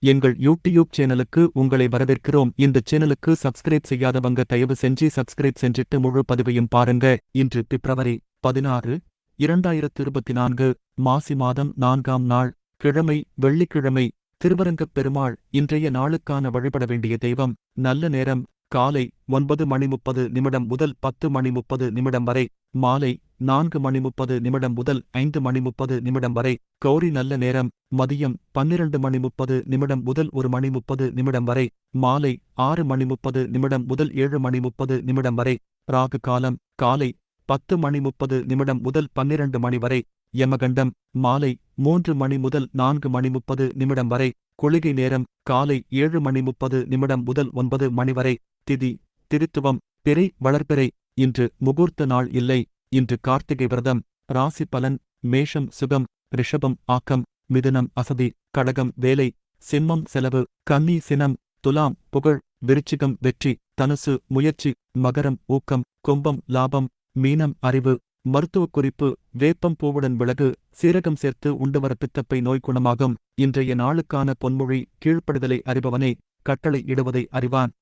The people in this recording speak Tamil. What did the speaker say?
எங்கள் யூடியூப் சேனலுக்கு உங்களை வரவேற்கிறோம். இந்த சேனலுக்கு சப்ஸ்கிரைப் செய்யாதவங்க தயவு செஞ்சு சப்ஸ்கிரைப் செஞ்சிட்டு முழு பதிவையும் பாருங்க. இன்று பிப்ரவரி 16, 2024 மாசி மாதம் 4ஆம் நாள், கிழமை வெள்ளிக்கிழமை. திருவரங்கப் பெருமாள். இன்றைய நாளுக்கான வழிபட வேண்டிய தெய்வம். நல்ல நேரம் காலை 9:30 முதல் 10:30 வரை. மாலை 4:30 முதல் 5:30 வரை. கௌரி நல்ல நேரம் மதியம் 12:30 முதல் 1:30 வரை. மாலை 6:30 முதல் 7:30 வரை. ராகு காலம் காலை 10:30 முதல் 12 மணி வரை. யமகண்டம் மாலை 3 மணி முதல் 4:30 வரை. குளிகை நேரம் காலை 7:30 முதல் 9 மணி வரை. திதி திருத்துவம் பிறை வளர்பிறை. இன்று முகூர்த்த நாள் இல்லை. இன்று கார்த்திகை விரதம். ராசி பலன். மேஷம் சுகம், ரிஷபம் ஆக்கம், மிதுனம் அசதி, கடகம் வேலை, சிம்மம் செலவு, கன்னி சினம், துலாம் புகழ், விருச்சிகம் வெற்றி, தனுசு முயற்சி, மகரம் ஊக்கம், கும்பம் லாபம், மீனம் அறிவு. மருத்துவக் குறிப்பு. வேப்பம் பூவுடன் மிளகு, சீரகம் சேர்த்து உண்டுவர பித்தப்பை நோய் குணமாகும். இன்றைய நாளுக்கான பொன்மொழி. கீழ்ப்படிதலை அறிபவனே கட்டளை இடுவதை அறிவான்.